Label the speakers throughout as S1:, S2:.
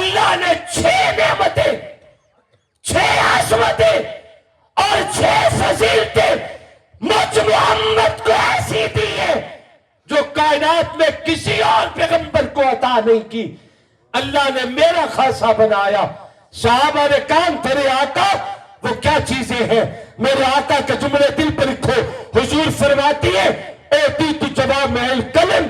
S1: اللہ نے 6 نعمتیں، 6 عظمتیں اور 6 فضیلتیں مجھ محمد کو ایسی دی ہے جو کائنات میں کسی اور پیغمبر کو عطا نہیں کی. اللہ نے میرا خاصا بنایا. صحابہ نے کہا تیرے آقا وہ کیا چیزیں ہیں؟ میرے آقا کے جملے دل پر رکھو. حضور فرماتی ہے اوتیت جوامع الکلم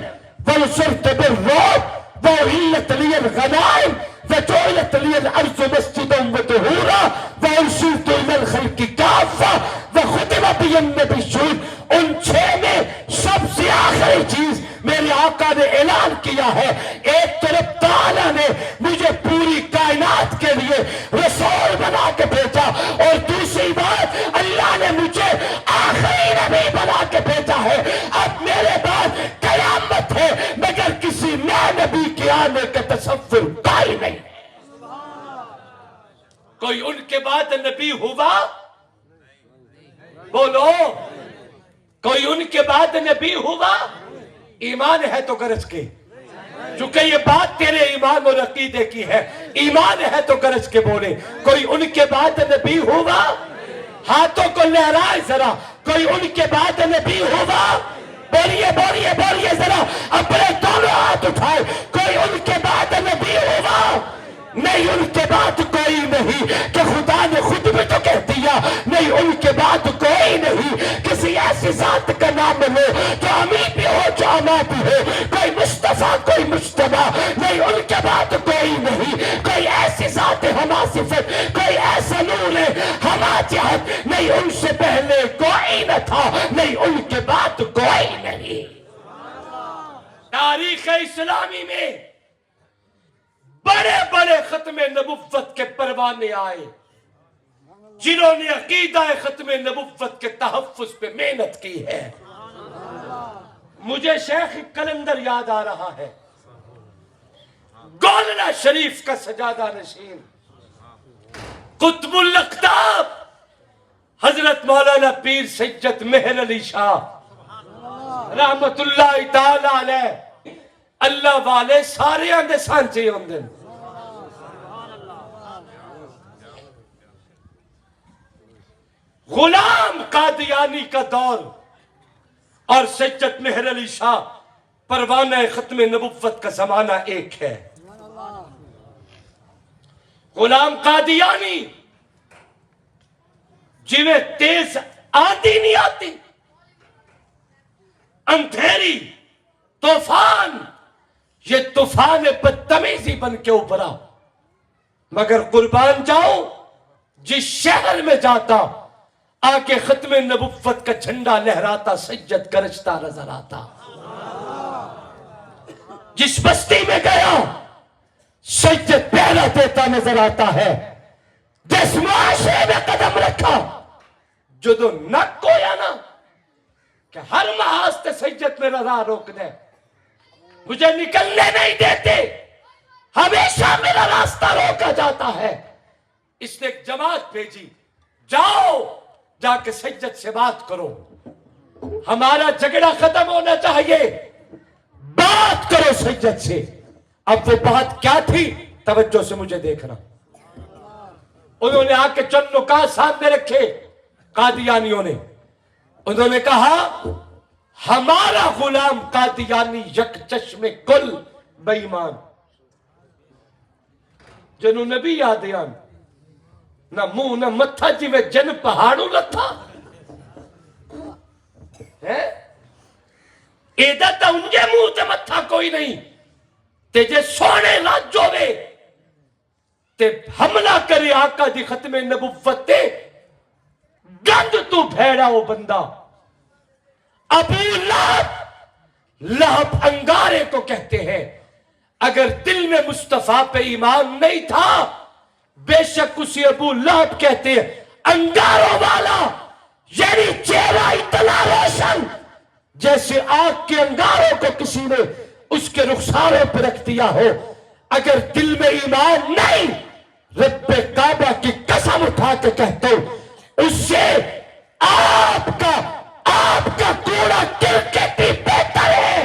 S1: ونصرت بالرعب وأحلت لي الغنائم وجعلت لي الأرض مسجدا وطهورا وأرسلت إلى الخلق كافة وختم بي النبيون. ان 6 میں سب سے آخری چیز میرے آقا نے اعلان کیا ہے. ایک طرف تعالیٰ نے مجھے پوری کائنات کے لیے رسول بنا کے بھیجا اور دوسری بات اللہ نے مجھے آخری نبی بنا کے بھیجا ہے. اب میرے بعد قیامت ہے مگر کسی نئے نبی کے آنے کا تصور کوئی نہیں. کوئی ان کے بعد نبی ہوا؟ بولو کوئی ان کے بعد نبی ہوا؟ ایمان ہے تو گرج کے، چونکہ یہ بات تیرے ایمان اور عقیدے کی ہے. ایمان ہے تو گرج کے بولے کوئی ان کے بعد نبی ہوا؟ ہاتھوں کو لہرائے ذرا. کوئی ان کے بعد نبی ہوا؟ بولیے بولیے بولیے ذرا اپنے دونوں ہاتھ اٹھائے. کوئی ان کے بعد نبی ہوا؟ نہیں ان کے بعد کوئی نہیں کہ خدا نے خود بھی تو کہہ دیا نہیں ان کے بعد کوئی نہیں. کسی ایسی ذات کا نام لو جو امی بھی ہو جو اما بھی ہو. کوئی مصطفیٰ کوئی مجتبیٰ نہیں ان کے بعد کوئی نہیں. کوئی ایسی ذات ہما صفت کوئی ایسا نور ہے ہما جہت نہیں ان سے پہلے کوئی نہ تھا نہیں ان کے بعد کوئی نہیں. تاریخ اسلامی میں بڑے بڑے ختم نبوت کے پروانے آئے جنہوں نے عقیدہ ختم نبوت کے تحفظ پہ محنت کی ہے. مجھے شیخ کلندر یاد آ رہا ہے، گولڑا شریف کا سجادہ نشین قطب الاقطاب حضرت مولانا پیر سید مہر علی شاہ رحمت اللہ تعالی علیہ. اللہ والے سارے آندے سانچے ہوندے. غلام قادیانی کا دور اور سید مہر علی شاہ پروانہ ختم نبوت کا زمانہ ایک ہے. غلام قادیانی جنہیں تیز آندھی نہیں آتی، اندھیری طوفان، یہ طوفان بدتمیزی بن کے ابھرا. مگر قربان جاؤ جس شہر میں جاتا آکے ختم نبوت کا جھنڈا لہراتا سید گرجتا نظر آتا. جس بستی میں گیا سید پہلا دیتا نظر آتا ہے. جس معاشرے میں قدم رکھا جدو نک ہویا نا کہ ہر محاذ تے سید میرا راہ روک دے، مجھے نکلنے نہیں دیتے، ہمیشہ میرا راستہ روکا جاتا ہے. اس نے ایک جماعت بھیجی، جاؤ جا کے سید سے بات کرو، ہمارا جھگڑا ختم ہونا چاہیے، بات کرو سید سے. اب وہ بات کیا تھی؟ توجہ سے مجھے دیکھنا. انہوں نے آ کے چند نکات سامنے رکھے قادیانیوں نے. انہوں نے کہا ہمارا غلام قادیانی یک چشم کل بے ایمان جنہوں نبی یادیان نہ منہ نہ متھا جی میں جن پہاڑوں لتھا ہے. ایدہ تا انجے منہ تے متھا کوئی نہیں تے جے سونے لاجو وے تے حملہ کرے آقا دی ختم نبوت تے گند تو بھیڑا وہ بندہ. ابو لہب انگارے کو کہتے ہیں. اگر دل میں مصطفیٰ پہ ایمان نہیں تھا بے شک اسے ابو لہب کہتے ہیں انگاروں والا، یعنی چہرہ اتنا روشن جیسے آگ کے انگاروں کو کسی نے اس کے رخساروں پہ رکھ دیا ہو. اگر دل میں ایمان نہیں، رب کعبہ کی قسم اٹھا کے کہتا ہوں اس سے آپ کا کوڑا کرکٹ ہی بہتر ہے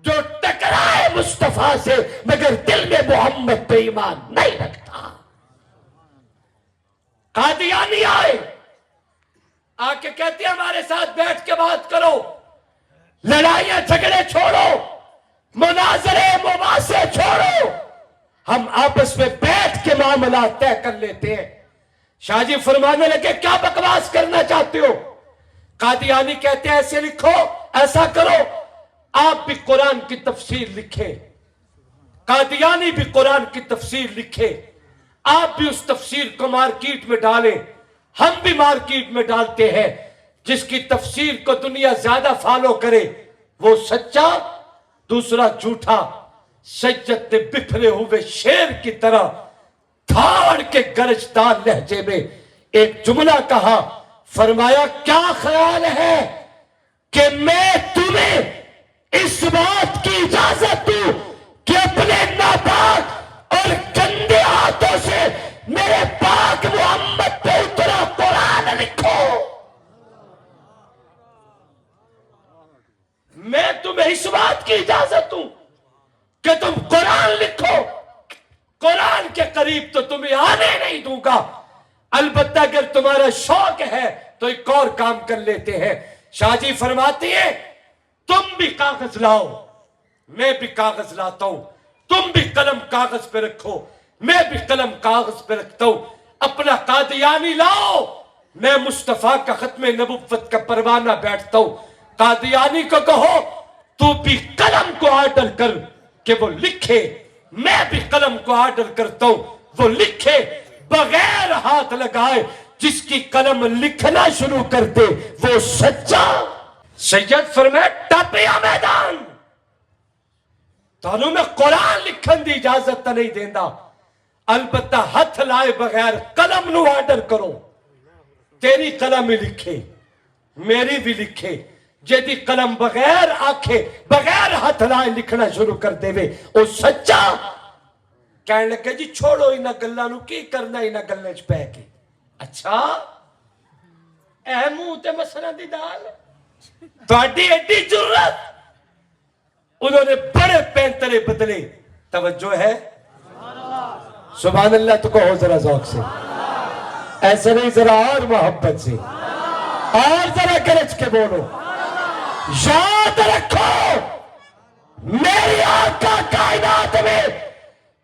S1: جو ٹکرائے مصطفیٰ مصطفیٰ سے مگر دل میں محمد پہ ایمان نہیں رکھتا۔ قادیانی آئے، آ کے کہتے ہیں ہمارے ساتھ بیٹھ کے بات کرو، لڑائیاں جھگڑے چھوڑو، مناظرے مباحثے چھوڑو، ہم آپس میں بیٹھ کے معاملات طے کر لیتے ہیں۔ شاہ جی فرمانے لگے کیا بکواس کرنا چاہتے ہو؟ قادیانی کہتے ہیں ایسے لکھو، ایسا کرو، آپ بھی قرآن کی تفسیر لکھیں، قادیانی بھی قرآن کی تفسیر لکھے، آپ بھی اس تفسیر کو مارکیٹ میں ڈالیں، ہم بھی مارکیٹ میں ڈالتے ہیں، جس کی تفسیر کو دنیا زیادہ فالو کرے وہ سچا، دوسرا جھوٹا۔ سید نے بکھرے ہوئے شیر کی طرح دھاڑ کے گرجدار لہجے میں ایک جملہ کہا، فرمایا کیا خیال ہے کہ میں تمہیں اس بات کی اجازت دوں کہ اپنے ناپاک اور گندے ہاتھوں سے میرے پاک محمد پہ اترا قرآن لکھو؟ میں تمہیں اس بات کی اجازت دوں کہ تم قرآن لکھو؟ قرآن کے قریب تو تمہیں آنے نہیں دوں گا، البتہ اگر تمہارا شوق ہے تو ایک اور کام کر لیتے ہیں۔ شاہ جی فرماتے ہیں تم بھی کاغذ لاؤ، میں بھی کاغذ لاتا ہوں، تم بھی قلم کاغذ پہ رکھو، میں بھی قلم کاغذ پہ رکھتا ہوں، اپنا قادیانی لاؤ، میں مصطفیٰ کا ختم نبوت کا پروانہ بیٹھتا ہوں۔ قادیانی کو کہو تو بھی قلم کو آرڈر کر کہ وہ لکھے، میں بھی قلم کو آرڈر کرتا ہوں وہ لکھے، بغیر ہاتھ لگائے جس کی قلم لکھنا شروع کر دے وہ سچا۔ سید فرمائے ٹپیا میدان، تانوں میں قرآن لکھن دی اجازت نہیں دیندا، البتہ ہاتھ لائے بغیر قلم نو آرڈر کرو، تیری قلم ہی لکھے میری بھی لکھے، جیدی قلم بغیر آکھے بغیر ہاتھ لائے لکھنا شروع کر دے وے او سچا۔ کہنے لگے جی چھوڑو انہاں گلاں نو، کی کرنا انہاں گلاں وچ پے کے؟ اچھا اے منہ تے مسئلہ دی دال، تہاڈی ایڈی جرات؟ انہوں نے بڑے پینترے بدلے، توجہ ہے؟ سبحان اللہ تو کہو ذرا ذوق سے، ایسے نہیں ذرا اور محبت سے، اور ذرا گرج کے بولو۔ یاد رکھو میری آقا کائنات میں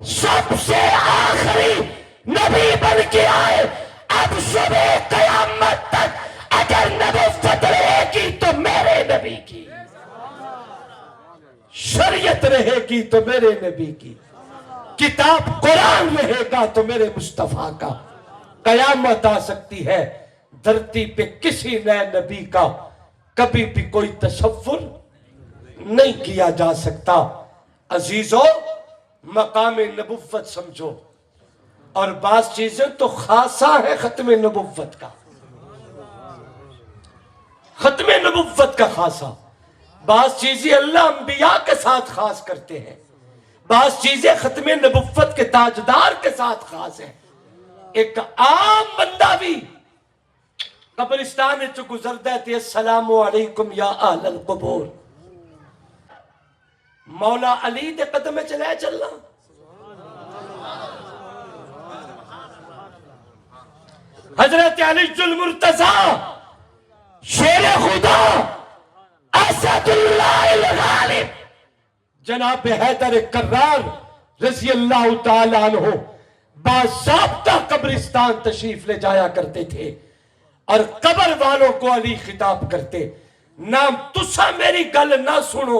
S1: سب سے آخری نبی بن کے آئے، اب صبح قیامت تک اگر نبوت رہے گی تو میرے نبی کی، شریعت رہے گی تو میرے نبی کی، کتاب قرآن رہے گا تو میرے مصطفیٰ کا۔ قیامت آ سکتی ہے، دھرتی پہ کسی نئے نبی کا کبھی بھی کوئی تصور نہیں کیا جا سکتا۔ عزیزو مقام نبوت سمجھو، اور بعض چیزیں تو خاصہ ہے ختم نبوت کا، ختم نبوت کا خاصہ، بعض چیزیں اللہ انبیاء کے ساتھ خاص کرتے ہیں، بعض چیزیں ختم نبوت کے تاجدار کے ساتھ خاص ہیں۔ ایک عام بندہ بھی قبرستان چو گزردا ہے تے السلام علیکم یا اہل القبور، مولا علی دے قدم چلے چلنا، حضرت علی المرتضی شیر خدا اسد اللہ الغالب جناب حیدر کرار رضی اللہ تعالیٰ عنہ باضابطہ قبرستان تشریف لے جایا کرتے تھے، اور قبر والوں کو علی خطاب کرتے، نام تسا میری گل نہ سنو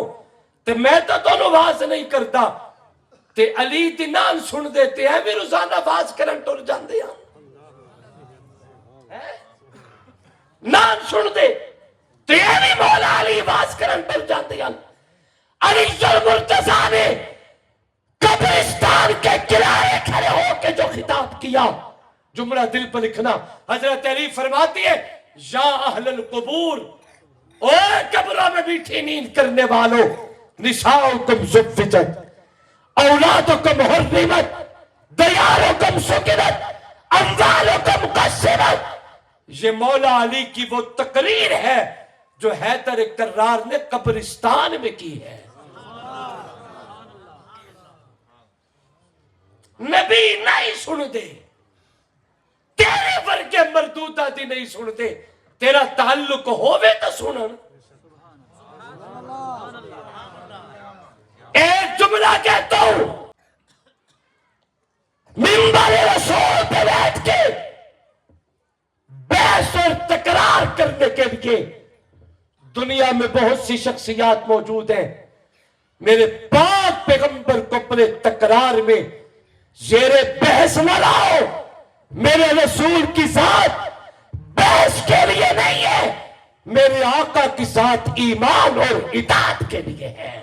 S1: تے میں تو دونوں واز نہیں کرتا، تے علی دی نام سن دیتے ہیں بھی روزانہ واز کرن ٹر جاندے ہیں، نام سن دے تے بھی مولا علی واز کرن ٹر جاندے ہیں۔ علی المرتضی نے قبرستان کے کنارے کھڑے ہو کے جو خطاب کیا، جملہ دل پر لکھنا، حضرت علی فرماتی ہے یا اہل القبور، اے قبروں میں بیٹھی نیند کرنے والوں، نساؤکم زوجت، اولادکم حرمت، دیارکم سکنت، اموالکم قسمت۔ یہ مولا علی کی وہ تقریر ہے جو حیدر کرار نے قبرستان میں کی ہے۔ نبی نہیں سن دے، تیرے ورگے مردودہ دی نہیں سن دے، تیرا تعلق ہووے تو سنن۔ ایک جملہ کہتا ہوں، منبر رسول پہ بیٹھ کے بحث اور تکرار کرنے کے لیے دنیا میں بہت سی شخصیات موجود ہیں، میرے پاک پیغمبر کو اپنے تکرار میں زیر بحث نہ لاؤ۔ میرے رسول کی ذات بحث کے لیے نہیں ہے، میرے آقا کی ذات ایمان اور اطاعت کے لیے ہے۔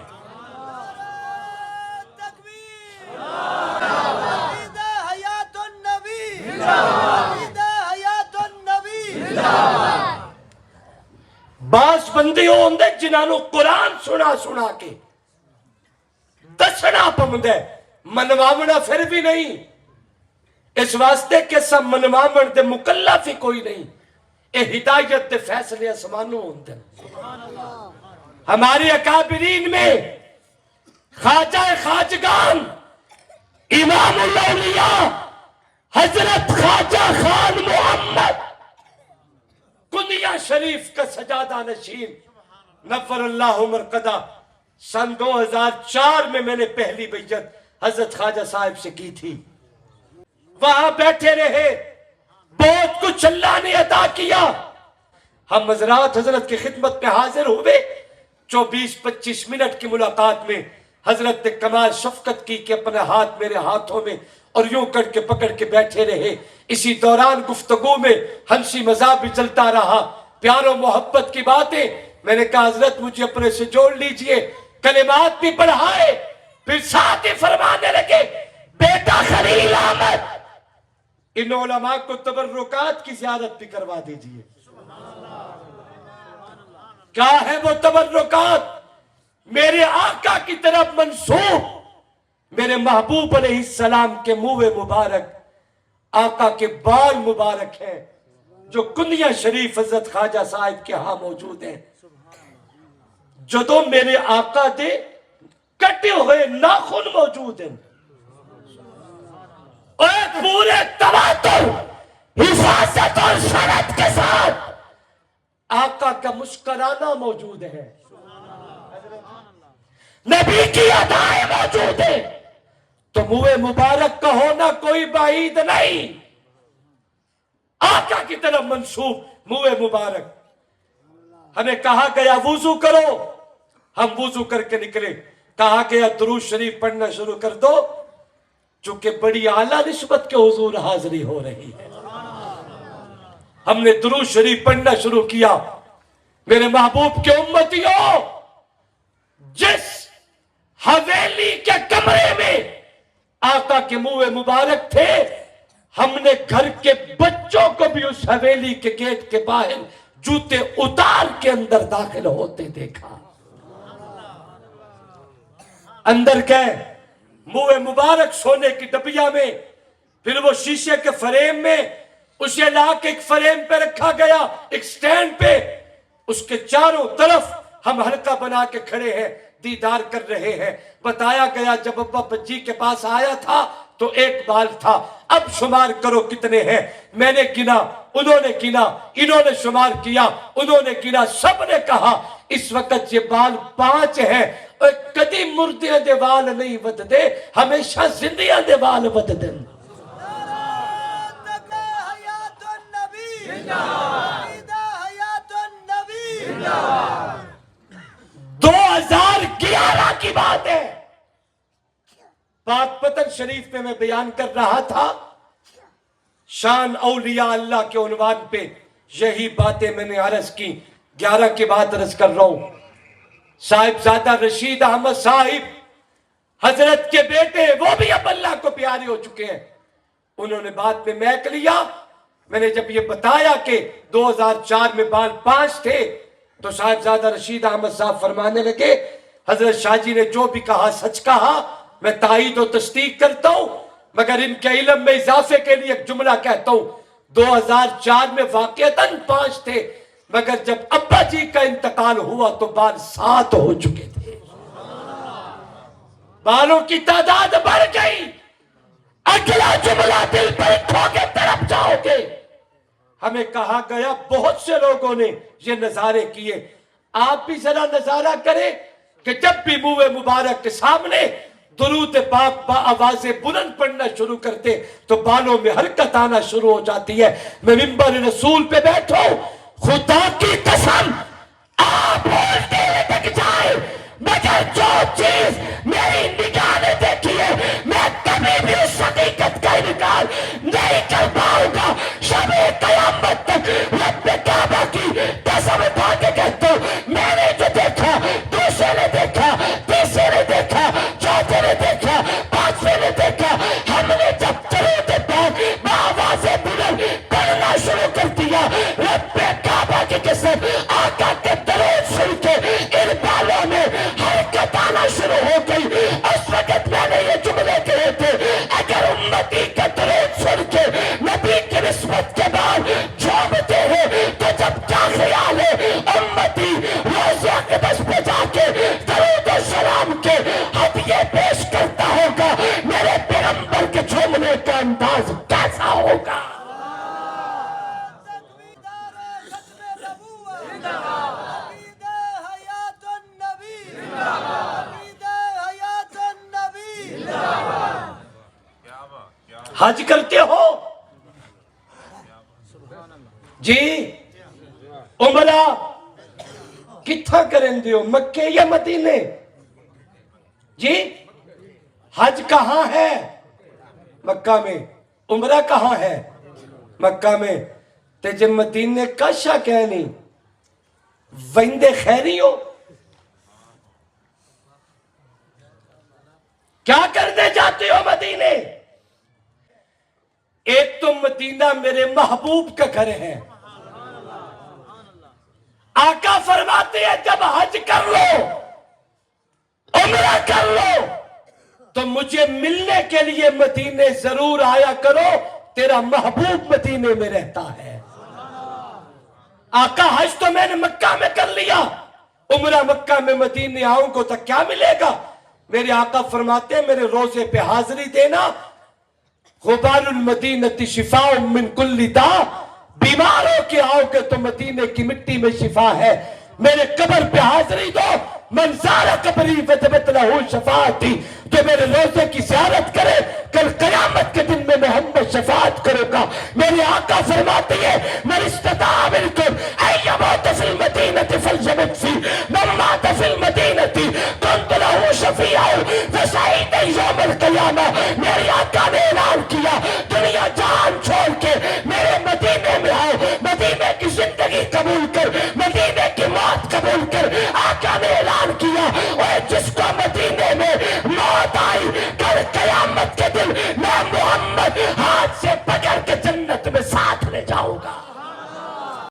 S1: بعض بندے ہوندے جنہاں نو قرآن سنا سنا کے دسنا پوندے، منواونا پھر بھی نہیں، اس واسطے کہ سب منواون دے مکلف ہی کوئی نہیں، اے ہدایت دے فیصلے اسمانوں ہوندے۔ ہمارے اکابرین میں خواجہ خواجگان امام الاولیاء حضرت خواجہ خان محمد کنیا شریف کا سجادہ نشین نفر اللہ مرقدہ سن 2004 میں نے پہلی بیعت حضرت خواجہ صاحب سے کی تھی۔ وہاں بیٹھے رہے، بہت کچھ اللہ نے عطا کیا۔ ہم حضرات حضرت کی خدمت میں حاضر ہوئے، 24-25 منٹ کی ملاقات میں حضرت نے کمال شفقت کی کہ اپنے ہاتھ میرے ہاتھوں میں اور یوں کر کے پکڑ کے بیٹھے رہے۔ اسی دوران گفتگو میں ہنسی مذاق بھی چلتا رہا، پیار و محبت کی باتیں۔ میں نے کہا حضرت مجھے اپنے سے جوڑ لیجئے، کلمات بھی پڑھائے، پھر ساتھ ہی فرمانے لگے بیٹا خلیل احمد ان علماء کو تبرکات کی زیارت بھی کروا دیجئے۔ کیا ہے وہ تبرکات؟ میرے آقا کی طرف منسوب میرے محبوب علیہ السلام کے منہ مبارک آقا کے بال مبارک ہیں جو کنیا شریف حضرت خواجہ صاحب کے ہاں موجود ہیں۔ جدو میرے آقا دے کٹے ہوئے ناخن موجود ہیں اور پورے تواتر حفاظت اور شرط کے ساتھ آقا کا مسکرانا موجود ہے، نبی کی ادائیں موجود ہیں، تو منہ مبارک کا ہونا کوئی بعید نہیں۔ آقا کی طرف منسوب منہ مبارک۔ ہمیں کہا گیا وضو کرو، ہم وضو کر کے نکلے، کہا گیا درود شریف پڑھنا شروع کر دو، چونکہ بڑی اعلیٰ نسبت کے حضور حاضری ہو رہی ہے۔ ہم نے درود شریف پڑھنا شروع کیا۔ میرے محبوب کے امتیوں، جس حویلی کے کمرے میں آقا کے منہ مبارک تھے، ہم نے گھر کے بچوں کو بھی اس حویلی کے گیٹ کے باہر جوتے اتار کے اندر داخل ہوتے دیکھا۔ اندر گئے، منہ مبارک سونے کی ڈبیا میں، پھر وہ شیشے کے فریم میں، اسے لا کے ایک فریم پہ رکھا گیا، ایک سٹینڈ پہ، اس کے چاروں طرف ہم حلقہ بنا کے کھڑے ہیں، دیدار کر رہے ہیں۔ بتایا گیا جب ابا بچی کے پاس آیا تھا تو ایک بال تھا، اب شمار کرو کتنے ہیں۔ میں نے گنا، انہوں نے گنا، انہوں نے شمار کیا، انہوں نے گنا، سب نے کہا اس وقت یہ بال 5 ہیں۔ اور کدی مردے دے وال نہیں ود دے، ہمیشہ زندیاں دے وال ود دیں۔ 2011 کی بات ہے، پاک پتن شریف میں بیان کر رہا تھا، شان اولیاء اللہ کے عنوان پہ یہی باتیں میں نے عرض کی۔ 11 کی بات عرض کر رہا ہوں۔ صاحبزادہ رشید احمد صاحب حضرت کے بیٹے، وہ بھی اب اللہ کو پیارے ہو چکے ہیں، انہوں نے بات میں میک لیا۔ میں نے جب یہ بتایا کہ 2004 میں بال 5 تھے تو صاحبزادہ رشید احمد صاحب فرمانے لگے حضرت شاہ جی نے جو بھی کہا سچ کہا، میں تائید و تصدیق کرتا ہوں، مگر ان کے علم میں اضافے کے لیے ایک جملہ کہتا ہوں۔ 2004 میں واقعتاً 5 تھے، مگر جب ابا جی کا انتقال ہوا تو بال 7 ہو چکے تھے، بالوں کی تعداد بڑھ گئی۔ اگلے جملہ دل پر کھو کے تڑپ جاؤ گے۔ ہمیں کہا گیا بہت سے لوگوں نے یہ نظارے کیے، آپ بھی ذرا نظارہ کریں کہ جب بھی منہ مبارک کے سامنے درود پاک با آواز بلند پڑھنا شروع کرتے تو بالوں میں حرکت آنا شروع ہو جاتی ہے۔ میں منبر رسول پہ بیٹھو، خدا کی قسم آپ بولتے ہوئے تک جائے، مگر جو چیز میری نگاہ نے دیکھی ہے میں کبھی بھی اس حقیقت کا انکار نہیں کر پاؤں گا شب قیامت تک۔ رب کعبہ کی قسم اٹھا کے کہتا ہوں، میں نے جو دیکھا، دوسرے نے دیکھا، تیسرے نے دیکھا، چوتھے نے دیکھا، پانچویں نے دیکھا، ہم نے جب درود پاک بآواز بلند پڑھنا شروع کر دیا، رب کعبہ کی قسم آقا کے درود سن کے ان بالوں میں حرکت آنا شروع ہو گئی۔ اس وقت میں نے یہ جملے کہے تھے، اگر امتی کا درود سن کے نبی کی نسبت کے بعد جھومتے ہیں تو جب کیا خیال ہے امتی روز اقدس پہ جا کے درود و سلام کے ہدیے پیش کرتا ہوگا، میرے پیغمبر کے جھومنے کا انداز کیسا ہوگا؟ حج کرتے ہو جی، عمرہ کتھا کریں دیو، مکے یا مدینے؟ جی حج کہاں ہے؟ مکہ میں۔ عمرہ کہاں ہے؟ مکہ میں۔ تے جب مدینے کا شاہ کہنی ویندے خیری ہو، کیا کرنے جاتے ہو مدینے؟ ایک تو مدینہ میرے محبوب کا گھر ہے، آقا فرماتے ہیں جب حج کر لو، عمرہ کر لو تو مجھے ملنے کے لیے مدینے ضرور آیا کرو، تیرا محبوب مدینے میں رہتا ہے۔ آقا حج تو میں نے مکہ میں کر لیا، عمرہ مکہ میں مدینے آؤں گا تو کیا ملے گا؟ میرے آقا فرماتے ہیں میرے روزے پہ حاضری دینا، غبار المدینہ شفاء من کل داء، بیمار ہو کے آؤ گے تو مدینے کی مٹی میں شفا ہے۔ میرے قبر پہ حاضری دو، من زار قبری وجبت لہ شفاعتی، جو میرے روزے کی زیارت کرے کل قیامت کے دن میں محمد شفاعت کرے گا۔ میرے آقا فرماتے ہیں من استطاع منکم ان یموت فی المدینہ فلیمت فی، من مات فی المدینہ کنت لہ شفیعا وسعید یوم القیامہ۔ میرے آقا نے اعلان کیا دنیا جان چھوڑ کے میرے مدینے میں آؤ، مدینے کی زندگی قبول کر، مدینے کی موت قبول کر۔ آقا نے اعلان کیا اور جس کو